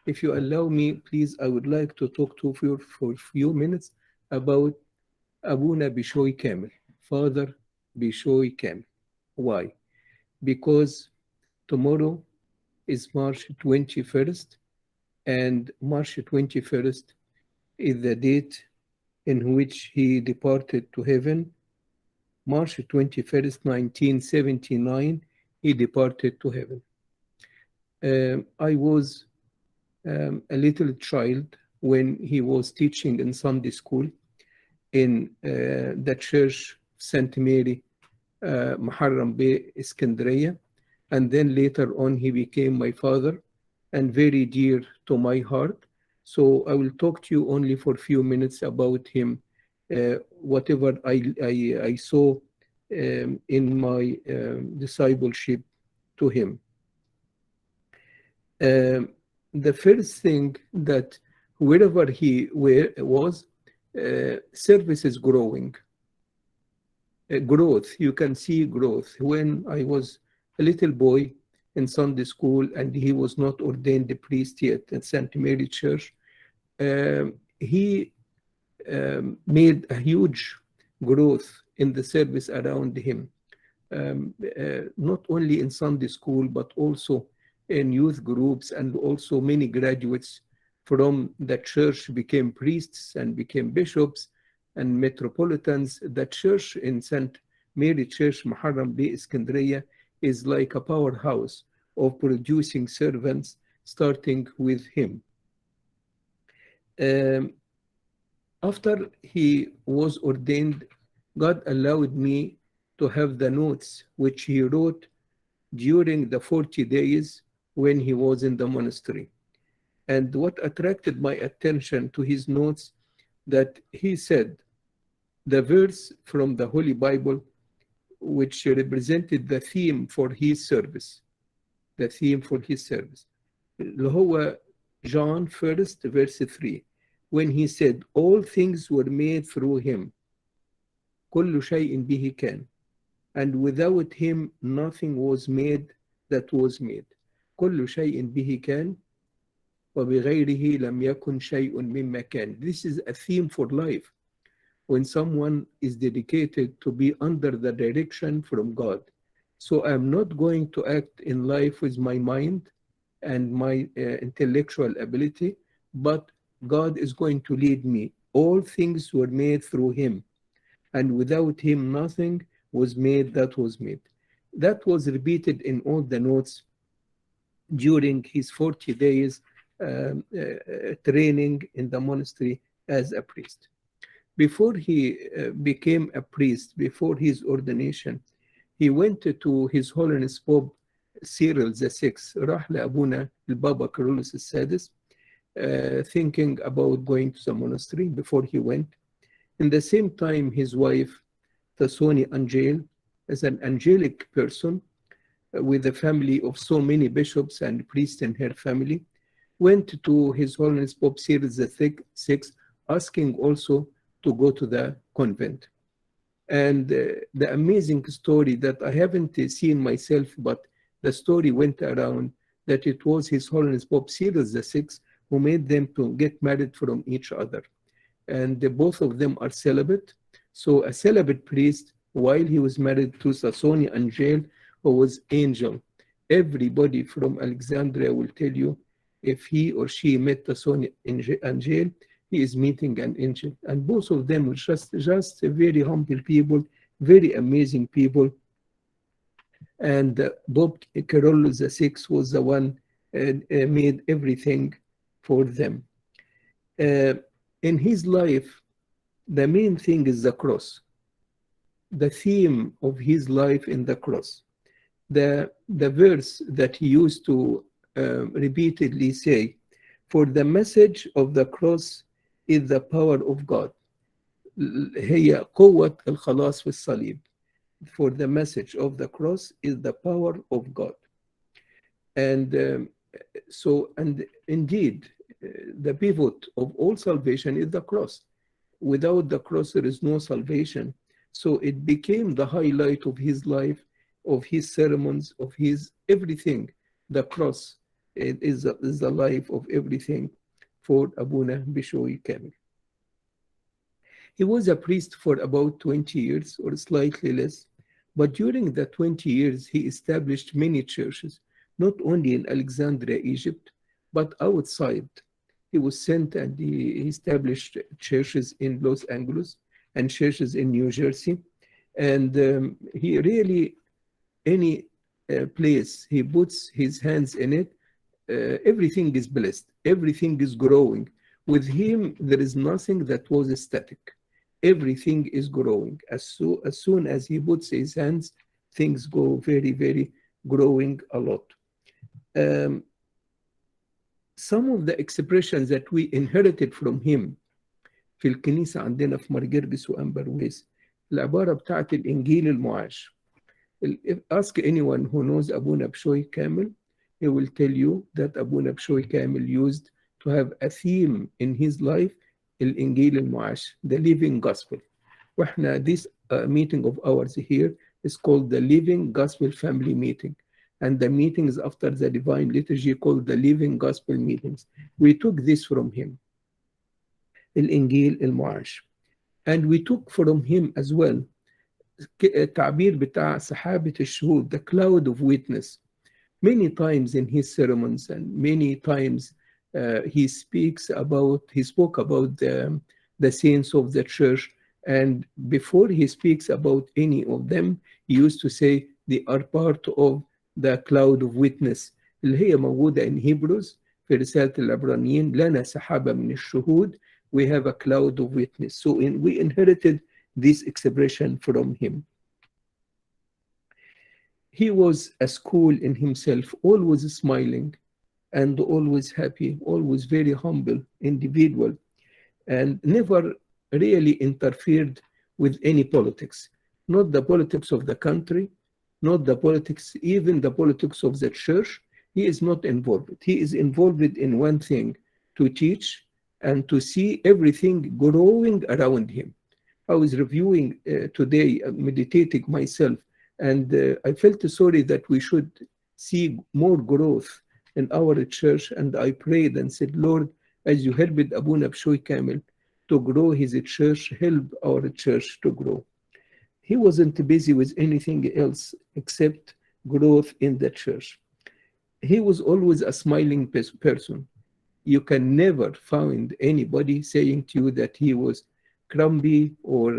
If you allow me, please, I would like to talk to you for a few minutes about Abuna Bishoy Kamel, Father Bishoy Kamel. Why? Because tomorrow is March 21st, and March 21st is the date in which he departed to heaven. March 21st, 1979, he departed to heaven. I was a little child when he was teaching in Sunday school in the church St. Mary, Muharram Bey, Iskandariya. And then later on, he became my father and very dear to my heart. So I will talk to you only for a few minutes about him, whatever I saw in my discipleship to him. The first thing that wherever he was, service is growing. Growth, you can see growth. When I was a little boy in Sunday school and he was not ordained a priest yet at St. Mary Church, he made a huge growth in the service around him, not only in Sunday school, but also in youth groups, and also many graduates from the church became priests and became bishops and metropolitans. The church in St. Mary Church, Muharram Bey, Iskandariya, is like a powerhouse of producing servants, starting with him. After he was ordained, God allowed me to have the notes which he wrote during the 40 days when he was in the monastery. And what attracted my attention to his notes, that he said the verse from the Holy Bible which represented the theme for his service, the theme for his service. اللي هو John 1 verse 3, when he said, all things were made through him. كل شيء به كان. And without him, nothing was made that was made. كل شيء به كان وبغيره لم يكن شيء مما كان. This is a theme for life. When someone is dedicated to be under the direction from God. So I'm not going to act in life with my mind and my intellectual ability, but God is going to lead me. All things were made through him, and without him nothing was made that was made. That was repeated in all the notes during his 40 days training in the monastery as a priest. Before he became a priest, before his ordination, he went to His Holiness Pope Cyril VI, راح لأبونا البابا كارولوس السادس, thinking about going to the monastery before he went. In the same time, his wife, Tasoni Angel, as an angelic person with a family of so many bishops and priests in her family, went to His Holiness Pope Cyril VI, asking also to go to the convent. And the amazing story that I haven't seen myself, but the story went around that it was His Holiness Pope Cyril VI who made them to get married from each other. And both of them are celibate. So a celibate priest, while he was married to Tasoni Angel, who was angel. Everybody from Alexandria will tell you, if he or she met Tasoni Angel, he is meeting an angel. And both of them were just very humble people, very amazing people. And Pope Carolus VI was the one made everything for them. In his life, the main thing is the cross. The theme of his life in the cross. The verse that he used to repeatedly say, for the message of the cross is the power of God. هي قوة الخلاص في الصليب. For the message of the cross is the power of God. And and indeed, the pivot of all salvation is the cross. Without the cross, there is no salvation. So it became the highlight of his life, of his sermons, of his everything, the cross. It is the life of everything for Abuna Bishoy Kamel. He was a priest for about 20 years or slightly less, but during the 20 years he established many churches, not only in Alexandria, Egypt, but outside. He was sent and he established churches in Los Angeles and churches in New Jersey. And he really, any place he puts his hands in it, everything is blessed, everything is growing. With him, there is nothing that was static. Everything is growing. As soon as he puts his hands, things go very, very growing a lot. Um, some of the expressions that we inherited from him في الكنيسة عندنا في مرجرجس وأنبر ويس العبارة بتاعت الإنجيل المعاش. Ask anyone who knows Abuna Bishoy Kamel, he will tell you that Abuna Bishoy Kamel used to have a theme in his life, الإنجيل المعاش, the living gospel. وإحنا this meeting of ours here is called the Living Gospel Family Meeting. And the meetings after the Divine Liturgy called the Living Gospel Meetings. We took this from him, الإنجيل المعاش. And we took from him as well التعبير بتاع سحابة الشهود, the cloud of witness. Many times in his sermons and many times he spoke about the saints of the church. And before he speaks about any of them, he used to say they are part of the cloud of witness اللي هي موجودة in Hebrews في رسالة العبرانيين لنا سحابة من الشهود. We have a cloud of witness. So we inherited this expression from him. He was a school in himself, always smiling and always happy, always very humble individual, and never really interfered with any politics, not the politics of the country, not the politics, even the politics of the church. He is not involved. He is involved in one thing, to teach and to see everything growing around him. I was reviewing today, meditating myself, and I felt sorry that we should see more growth in our church. And I prayed and said, Lord, as you helped Abuna Bishoy Kamel to grow his church, help our church to grow. He wasn't busy with anything else except growth in the church. He was always a smiling person. You can never find anybody saying to you that he was grumpy or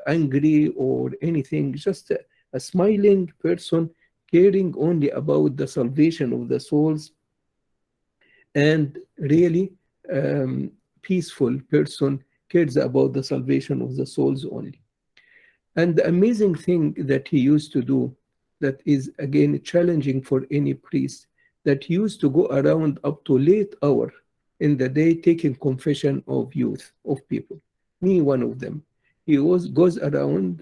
angry or anything, just a smiling person, caring only about the salvation of the souls, and really peaceful person, cares about the salvation of the souls only. And the amazing thing that he used to do, that is again challenging for any priest, that he used to go around up to late hour in the day taking confession of youth, of people. Me, one of them. He goes around,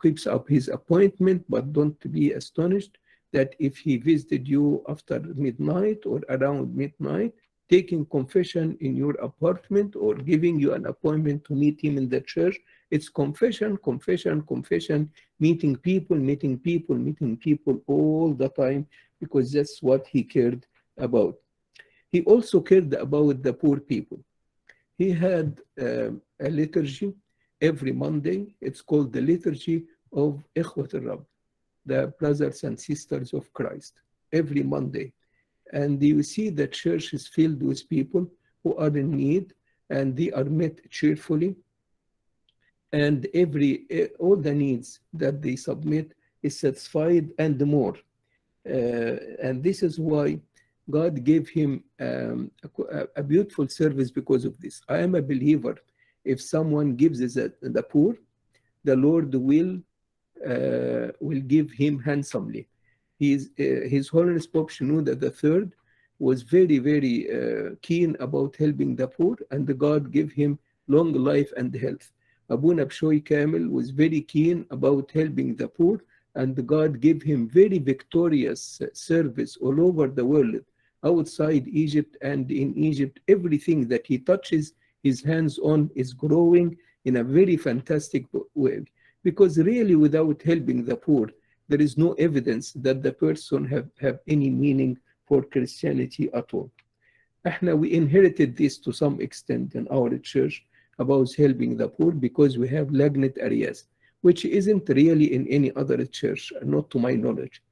keeps up his appointment, but don't be astonished that if he visited you after midnight or around midnight, taking confession in your apartment or giving you an appointment to meet him in the church, it's confession, confession, confession, meeting people, meeting people, meeting people all the time, because that's what he cared about. He also cared about the poor people. He had a liturgy every Monday. It's called the Liturgy of Ikhwat al-Rab, the brothers and sisters of Christ, every Monday. And you see the church is filled with people who are in need, and they are met cheerfully. And all the needs that they submit is satisfied and more. And this is why God gave him a beautiful service because of this. I am a believer. If someone gives the poor, the Lord will give him handsomely. His Holiness Pope Shenouda III was very, very keen about helping the poor, and God gave him long life and health. Abuna Bishoy Kamel was very keen about helping the poor, and God gave him very victorious service all over the world, outside Egypt and in Egypt. Everything that he touches his hands on is growing in a very fantastic way. Because really, without helping the poor, there is no evidence that the person have any meaning for Christianity at all. We inherited this to some extent in our church about helping the poor because we have Lagnet areas, which isn't really in any other church, not to my knowledge.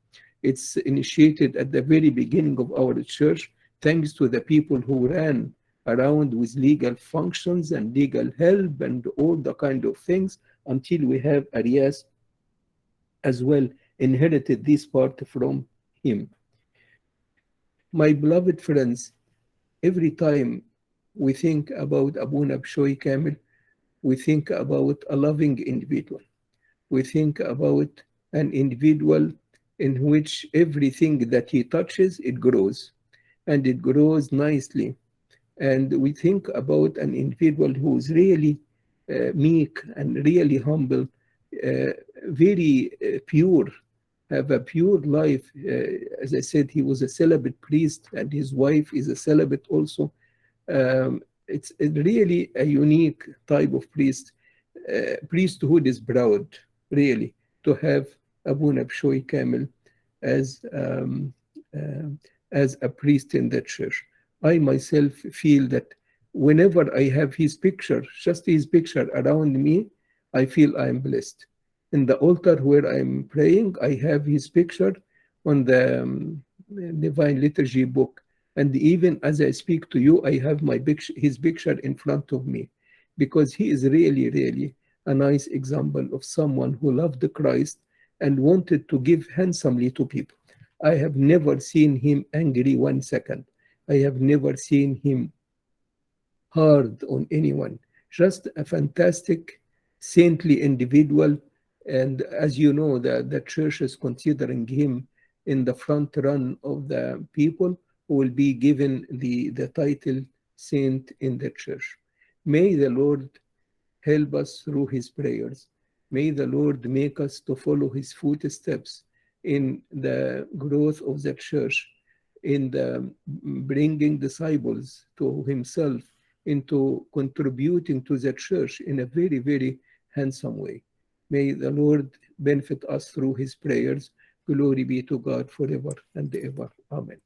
It's initiated at the very beginning of our church, thanks to the people who ran around with legal functions and legal help and all the kind of things until we have Arias as well inherited this part from him. My beloved friends, every time we think about Abuna Bishoy Kamel, we think about a loving individual. We think about an individual in which everything that he touches, it grows, and it grows nicely. And we think about an individual who is really meek and really humble, very pure, have a pure life. As I said, he was a celibate priest, and his wife is a celibate also. It's really a unique type of priest. Priesthood is proud, really, to have Abuna Bishoy Kamel as a priest in the church. I myself feel that whenever I have his picture, just his picture around me, I feel I am blessed. In the altar where I'm praying, I have his picture on the Divine Liturgy book. And even as I speak to you, I have his picture in front of me, because he is really, really a nice example of someone who loved Christ and wanted to give handsomely to people. I have never seen him angry 1 second. I have never seen him hard on anyone. Just a fantastic, saintly individual. And as you know, the church is considering him in the front run of the people who will be given the title saint in the church. May the Lord help us through his prayers. May the Lord make us to follow his footsteps in the growth of the church, in the bringing disciples to himself, into contributing to the church in a very, very handsome way. May the Lord benefit us through his prayers. Glory be to God forever and ever. Amen.